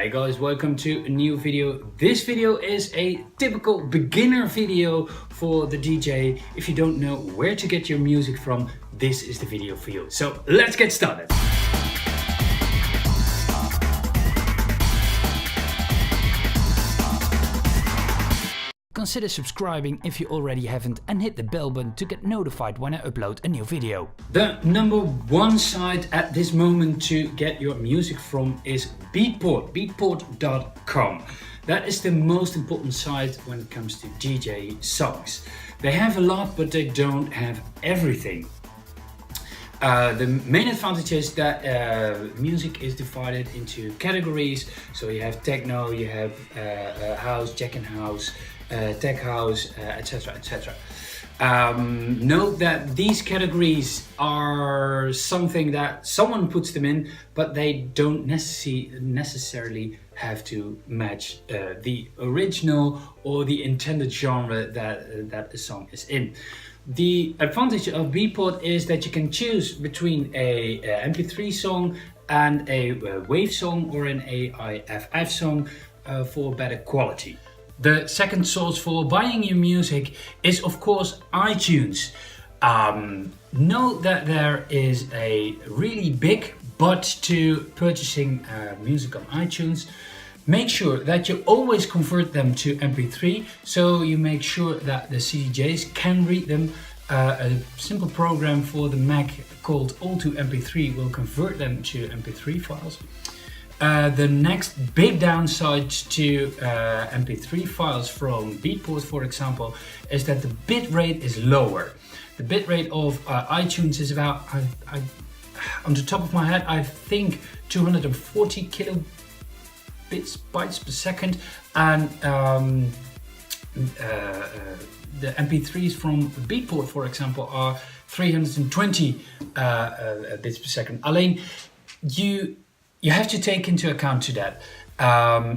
Hey guys, welcome to a new video. This video is a typical beginner video for the DJ. If you don't know where to get your music from, this is the video for you. So let's get started. Consider subscribing if you already haven't and hit the bell button to get notified when I upload a new video. The number one site at this moment to get your music from is Beatport, beatport.com. That is the most important site when it comes to DJ songs. They have a lot, but they don't have everything. The main advantage is that music is divided into categories. So you have techno, you have house, jack and house, tech house, etc. etc. Note that these categories are something that someone puts them in, but they don't necessarily have to match the original or the intended genre that a song is in. The advantage of Beatport is that you can choose between a MP3 song and a wave song or an AIFF song for better quality. The second source for buying your music is of course iTunes. Note that there is a really big but to purchasing music on iTunes. Make sure that you always convert them to MP3, so you make sure that the CDJs can read them. A simple program for the Mac called All2MP3 will convert them to MP3 files. The next big downside to MP3 files from Beatport, for example, is that the bitrate is lower. The bitrate of iTunes is about, on the top of my head, I think 240 bytes per second, and the MP3s from Beatport, for example, are 320 bits per second. Alleen, you have to take into account to that.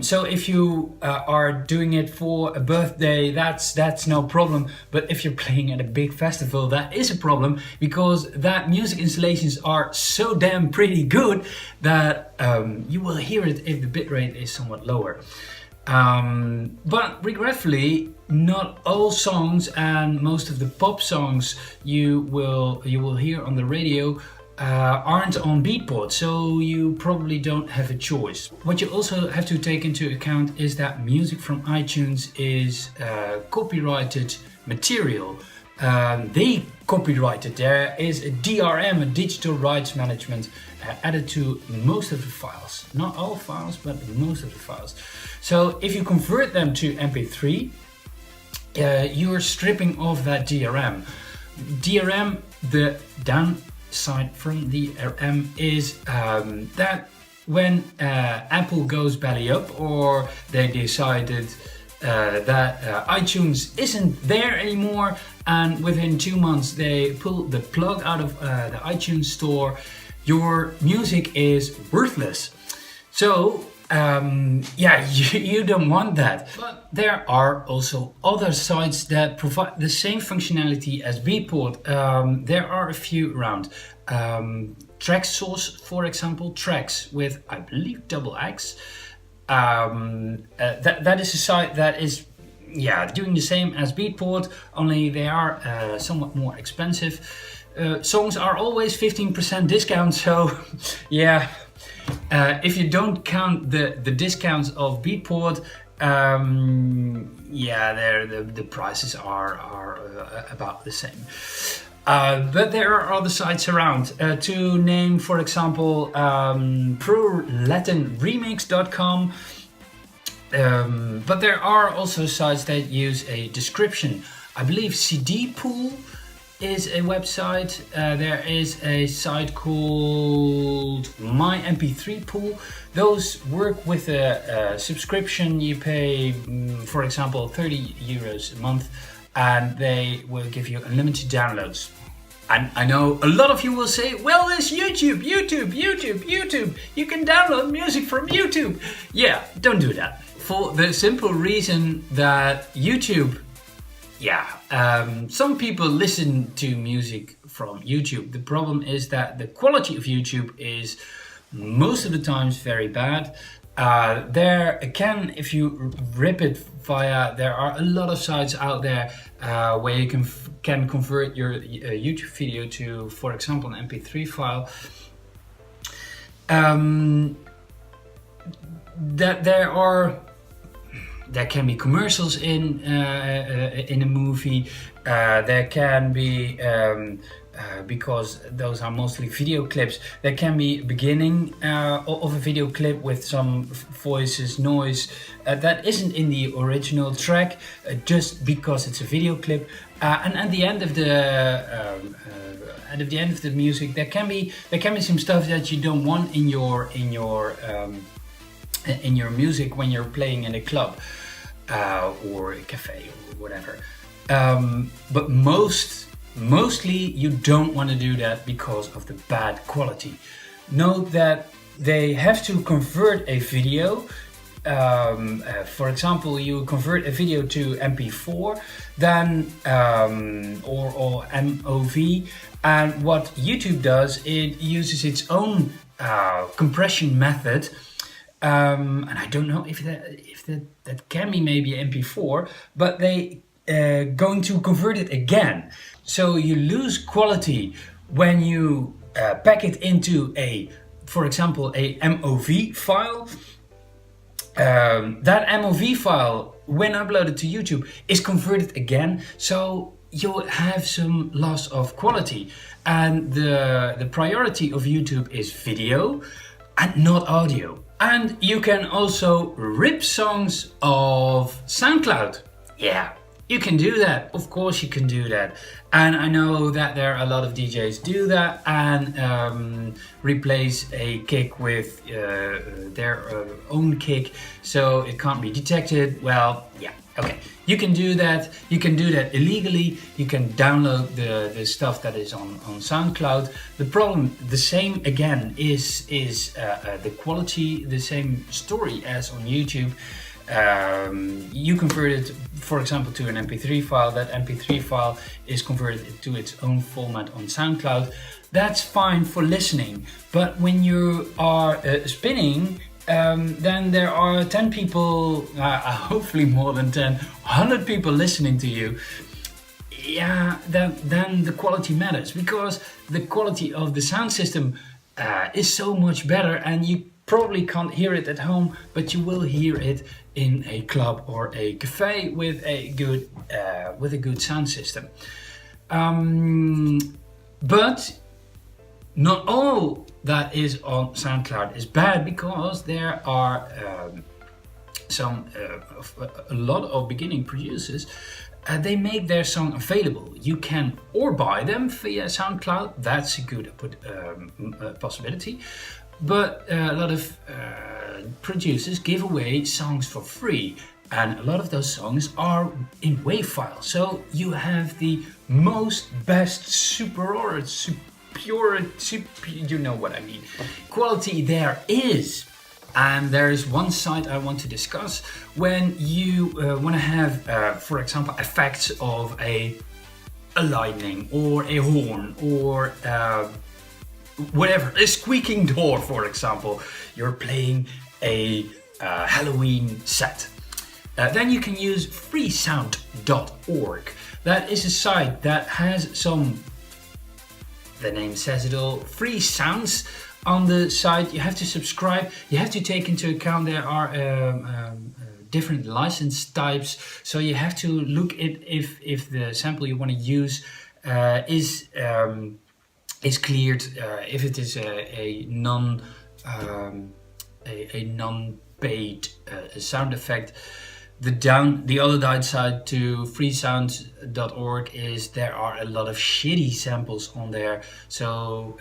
So if you are doing it for a birthday, that's no problem. But if you're playing at a big festival, that is a problem, because that music installations are so damn pretty good that you will hear it if the bitrate is somewhat lower. But regretfully, not all songs and most of the pop songs you will hear on the radio aren't on Beatport, so you probably don't have a choice. What you also have to take into account is that music from iTunes is copyrighted material. They copyrighted. There is a DRM, a digital rights management, added to most of the files. Not all files, but most of the files. So if you convert them to MP3, you're stripping off that DRM. DRM, the downside from DRM is that when Apple goes belly up, or they decided that iTunes isn't there anymore, and within 2 months they pull the plug out of the iTunes store, your music is worthless. So yeah, you don't want that. But there are also other sites that provide the same functionality as Beatport. There are a few around. TrackSource, for example, Tracks with, I believe, XX. That is a site that is, yeah, doing the same as Beatport, only they are somewhat more expensive. Songs are always 15% discount, so yeah. If you don't count the discounts of Beatport, yeah, the prices are about the same. But there are other sites around. To name, for example, ProLatinRemix.com. But there are also sites that use a description. I believe CD Pool is a website. There is a site called My MP3 Pool. Those work with a subscription. You pay, for example, 30 euros a month, and they will give you unlimited downloads. And I know a lot of you will say, well, it's YouTube. You can download music from YouTube. Yeah, don't do that. For the simple reason that YouTube, some people listen to music from YouTube. The problem is that the quality of YouTube is most of the times very bad. There again, if you rip it via, there are a lot of sites out there where you can convert your YouTube video to, for example, an MP3 file. That there can be commercials in a movie. There can be because those are mostly video clips. There can be a beginning of a video clip with some voices, noise that isn't in the original track, just because it's a video clip. And at the end of the music, there can be some stuff that you don't want in your music when you're playing in a club or a cafe or whatever. But mostly you don't want to do that because of the bad quality. Note that they have to convert a video. For example, you convert a video to MP4, then or MOV, and what YouTube does, it uses its own compression method. And I don't know if that can be maybe MP4, but they going to convert it again. So you lose quality when you pack it into for example, a MOV file. That MOV file, when uploaded to YouTube, is converted again. So you'll have some loss of quality. And the priority of YouTube is video and not audio. And you can also rip songs of SoundCloud. Yeah, you can do that. Of course you can do that. And I know that there are a lot of DJs do that and replace a kick with their own kick, so it can't be detected. Well, yeah, okay. You can do that. You can do that illegally. You can download the stuff that is on SoundCloud. The problem, the same again, is the quality, the same story as on YouTube. You convert it, for example, to an MP3 file. That MP3 file is converted to its own format on SoundCloud. That's fine for listening, but when you are spinning, then there are 10 people, hopefully more than 10, 100 people listening to you. Yeah, then the quality matters, because the quality of the sound system is so much better, and you probably can't hear it at home, but you will hear it in a club or a cafe with a good sound system. But not all that is on SoundCloud is bad, because there are a lot of beginning producers. They make their song available. You can or buy them via SoundCloud. That's a good possibility. But a lot of producers give away songs for free, and a lot of those songs are in WAV files. So you have the best, you know what I mean, quality there is. And there is one site I want to discuss when you want to have, for example, effects of a lightning or a horn or whatever, a squeaking door, for example. You're playing a Halloween set. Then you can use freesound.org. That is a site that has some, the name says it all, free sounds on the site. You have to subscribe. You have to take into account there are different license types. So you have to look at if the sample you want to use is cleared, if it is a non-paid sound effect. The other downside to freesound.org is there are a lot of shitty samples on there. So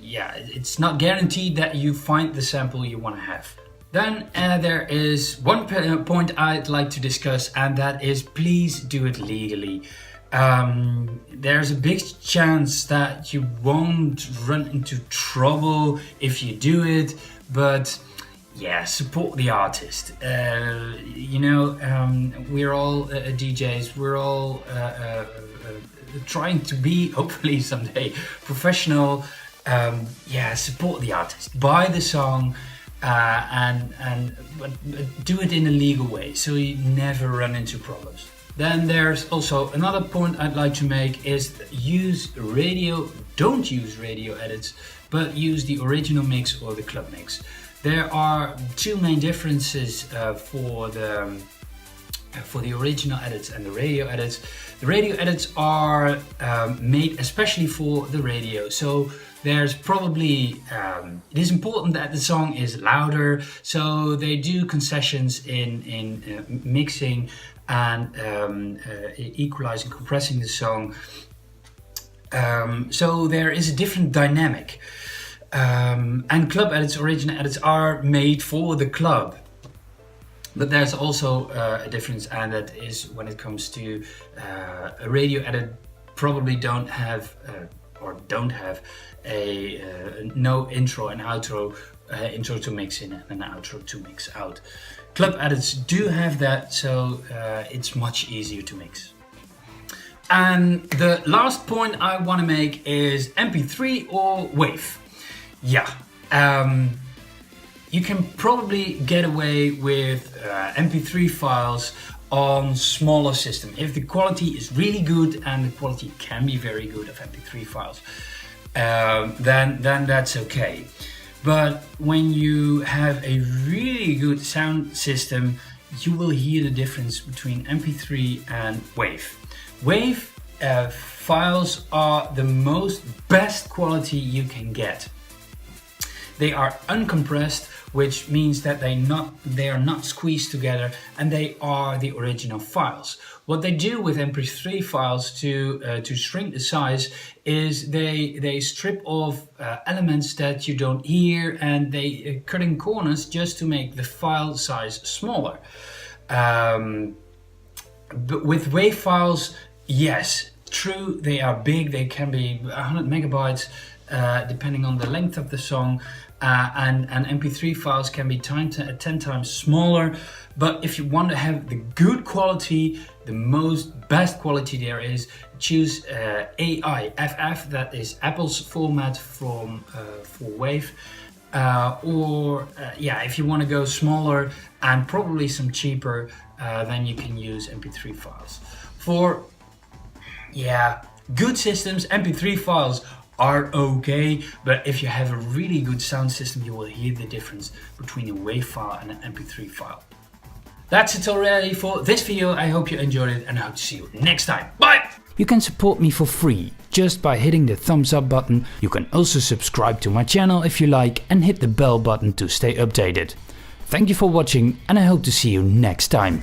yeah, it's not guaranteed that you find the sample you want to have. Then there is one point I'd like to discuss, and that is, please do it legally. There's a big chance that you won't run into trouble if you do it, but yeah, support the artist. We're all DJs, we're all trying to be, hopefully someday, professional. Yeah, support the artist, buy the song, but do it in a legal way so you never run into problems. Then there's also another point I'd like to make is don't use radio edits, but use the original mix or the club mix. There are two main differences for the original edits and the radio edits. The radio edits are made especially for the radio, so there's probably it is important that the song is louder, so they do concessions in mixing and equalizing, compressing the song, so there is a different dynamic, and club edits, original edits are made for the club. But there's also a difference, and that is when it comes to a radio edit probably don't have no intro and outro, intro to mix in and an outro to mix out. Club edits do have that, so it's much easier to mix. And the last point I want to make is MP3 or WAV. Yeah. You can probably get away with MP3 files on smaller system. If the quality is really good, and the quality can be very good of MP3 files, then that's okay. But when you have a really good sound system, you will hear the difference between MP3 and WAV. WAV files are the best quality you can get. They are uncompressed, which means that they are not squeezed together, and they are the original files. What they do with MP3 files to shrink the size is they strip off elements that you don't hear, and they cut in corners just to make the file size smaller. But with WAV files, yes, true, they are big. They can be 100 megabytes depending on the length of the song. And MP3 files can be 10 times smaller, but if you want to have the good quality, the best quality there is, choose AIFF, that is Apple's format for WAV, or if you want to go smaller and probably some cheaper, then you can use MP3 files. For good systems, MP3 files are okay, but if you have a really good sound system, you will hear the difference between a WAV file and an MP3 file. That's it already for this video. I hope you enjoyed it, and I hope to see you next time. Bye! You can support me for free just by hitting the thumbs up button. You can also subscribe to my channel if you like, and hit the bell button to stay updated. Thank you for watching, and I hope to see you next time.